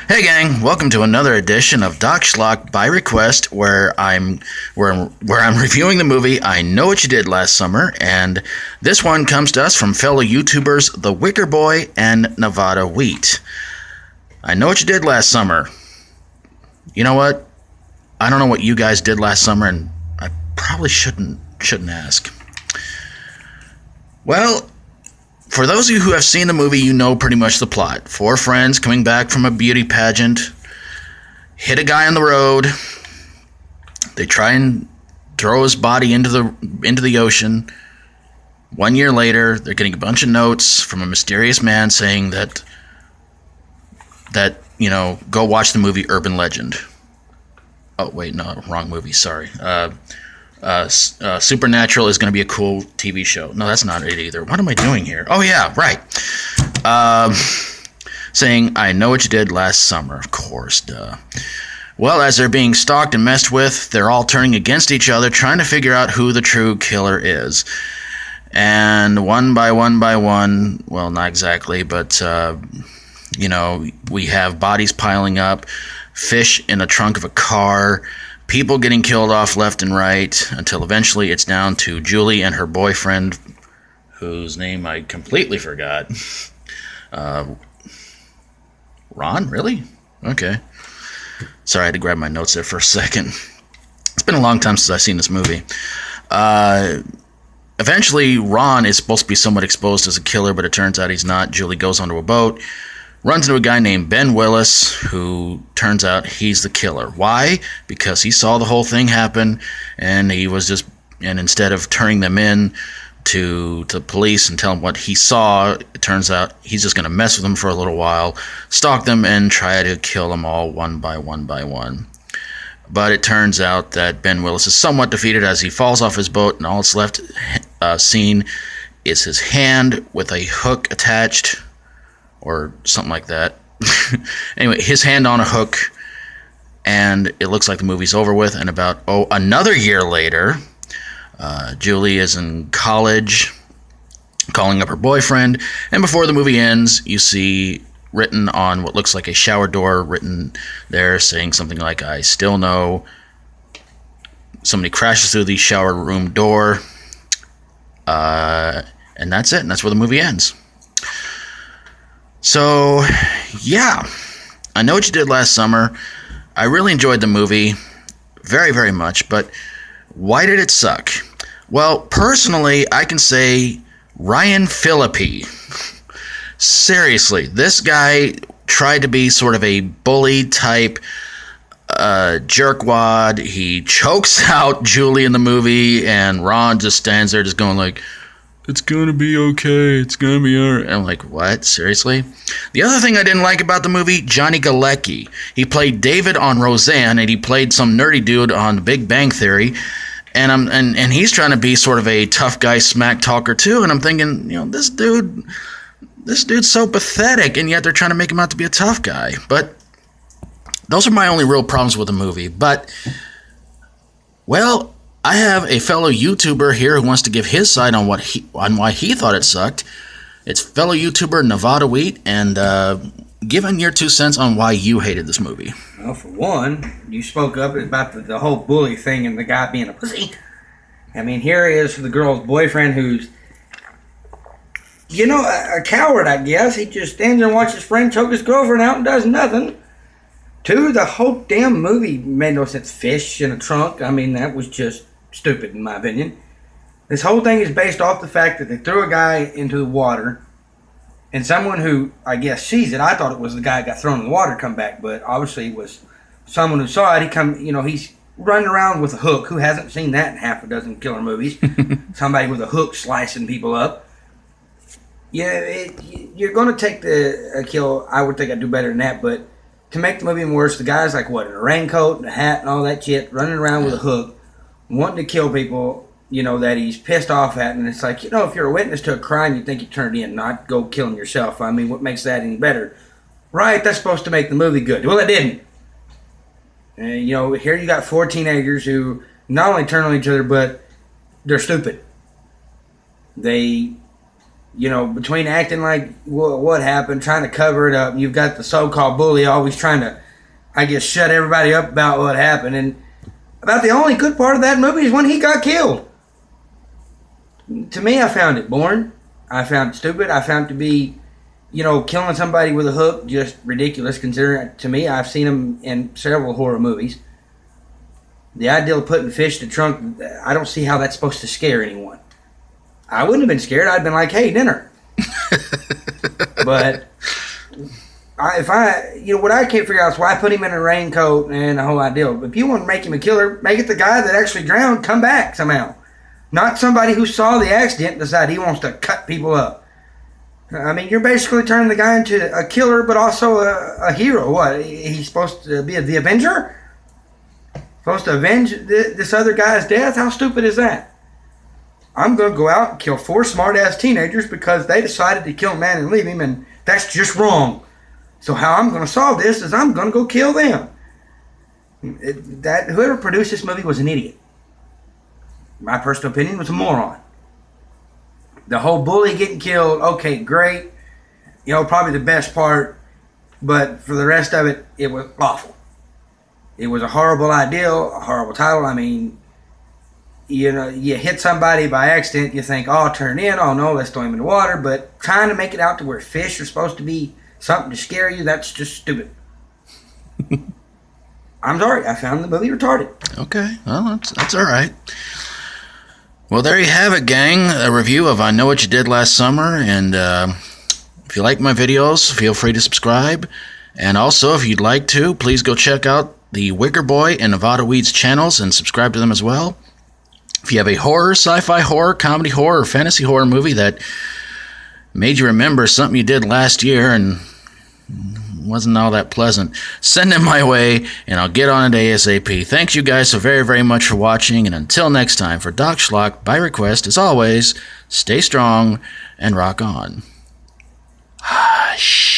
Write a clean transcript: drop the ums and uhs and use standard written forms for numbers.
Hey gang, welcome to another edition of Doc Schlock by request, where I'm reviewing the movie I Know What You Did Last Summer, and this one comes to us from fellow YouTubers TheWickerBoy and Nevada Wheat. I know what you did last summer. You know what? I don't know what you guys did last summer, and I probably shouldn't ask. Well, for those of you who have seen the movie, you know pretty much the plot. Four friends coming back from a beauty pageant hit a guy on the road. They try and throw his body into the ocean. 1 year later, they're getting a bunch of notes from a mysterious man saying that go watch the movie Urban Legend. Oh wait, no, wrong movie. Sorry. Supernatural is going to be a cool TV show. No, that's not it either. What am I doing here? Oh yeah, right. Saying, I know what you did last summer. Of course, duh. Well, as they're being stalked and messed with, they're all turning against each other, trying to figure out who the true killer is. And one by one, well, not exactly, but, we have bodies piling up, fish in the trunk of a car, people getting killed off left and right, until eventually it's down to Julie and her boyfriend, whose name I completely forgot. Ron? Really? Okay. Sorry, I had to grab my notes there for a second. It's been a long time since I've seen this movie. Eventually, Ron is supposed to be somewhat exposed as a killer, but it turns out he's not. Julie goes onto a boat, runs into a guy named Ben Willis, who turns out he's the killer. Why? Because he saw the whole thing happen, and instead of turning them in to the police and tell them what he saw, it turns out he's just going to mess with them for a little while, stalk them, and try to kill them all one by one. But it turns out that Ben Willis is somewhat defeated as he falls off his boat, and all that's left seen is his hand with a hook attached, or something like that. Anyway, his hand on a hook, and it looks like the movie's over with. And about another year later, Julie is in college, calling up her boyfriend, and before the movie ends, you see written on what looks like a shower door, written there saying something like, I still know. Somebody crashes through the shower room door, and that's it, and that's where the movie ends. So, yeah, I know what you did last summer. I really enjoyed the movie very, very much, but why did it suck? Well, personally, I can say Ryan Phillippe. Seriously, this guy tried to be sort of a bully type jerkwad. He chokes out Julie in the movie, and Ron just stands there just going like, it's gonna be okay, it's gonna be alright. I'm like, what? Seriously? The other thing I didn't like about the movie, Johnny Galecki. He played David on Roseanne, and he played some nerdy dude on The Big Bang Theory, and he's trying to be sort of a tough guy smack talker too, and I'm thinking, this dude's so pathetic, and yet they're trying to make him out to be a tough guy. But those are my only real problems with the movie. But, well, I have a fellow YouTuber here who wants to give his side on why he thought it sucked. It's fellow YouTuber Nevada Wheat, and give him your 2 cents on why you hated this movie. Well, for one, you spoke up about the whole bully thing and the guy being a pussy. I mean, here is the girl's boyfriend who's, a coward, I guess. He just stands there and watches his friend choke his girlfriend out and does nothing. 2, the whole damn movie made no sense. Fish in a trunk. I mean, that was just stupid in my opinion. This whole thing is based off the fact that they threw a guy into the water, and someone who, I guess, sees it. I thought it was the guy who got thrown in the water come back, but obviously it was someone who saw it. He's running around with a hook. Who hasn't seen that in half a dozen killer movies? Somebody with a hook slicing people up. Yeah, you're going to take the kill. I would think I'd do better than that, but to make the movie worse, the guy's like, in a raincoat and a hat and all that shit, running around with a hook, wanting to kill people, that he's pissed off at. And it's like, if you're a witness to a crime, you'd think you turned in, not go killing yourself. I mean, what makes that any better? Right, that's supposed to make the movie good. Well, it didn't. Here you got 4 teenagers who not only turn on each other, but they're stupid. They You know, between acting like what happened, trying to cover it up, and you've got the so-called bully always trying to, I guess, shut everybody up about what happened. And about the only good part of that movie is when he got killed. To me, I found it boring. I found it stupid. I found it to be, you know, killing somebody with a hook just ridiculous, considering, to me, I've seen him in several horror movies. The idea of putting fish in the trunk, I don't see how that's supposed to scare anyone. I wouldn't have been scared. I'd have been like, hey, dinner. But what I can't figure out is why put him in a raincoat and the whole idea. If you want to make him a killer, make it the guy that actually drowned come back somehow. Not somebody who saw the accident and decide he wants to cut people up. I mean, you're basically turning the guy into a killer, but also a hero. What? He's supposed to be the Avenger? Supposed to avenge this other guy's death? How stupid is that? I'm going to go out and kill 4 smart-ass teenagers because they decided to kill a man and leave him, and that's just wrong. So how I'm going to solve this is I'm going to go kill them. Whoever produced this movie was an idiot. My personal opinion, was a moron. The whole bully getting killed, okay, great. You know, probably the best part. But for the rest of it, it was awful. It was a horrible idea, a horrible title. I mean, you know, you hit somebody by accident, you think, oh, turn in, oh no, let's throw him in the water. But trying to make it out to where fish are supposed to be something to scare you, that's just stupid. I'm sorry, I found the movie retarded. Okay, well, that's all right. Well, there you have it, gang. A review of I Know What You Did Last Summer. And if you like my videos, feel free to subscribe. And also, if you'd like to, please go check out the WickerBoy and afterwardz channels and subscribe to them as well. If you have a horror, sci-fi horror, comedy horror, or fantasy horror movie that made you remember something you did last year and wasn't all that pleasant, send them my way and I'll get on it ASAP. Thanks you guys so very, very much for watching, and until next time, for Doc Schlock, by request, as always, stay strong and rock on. Shh.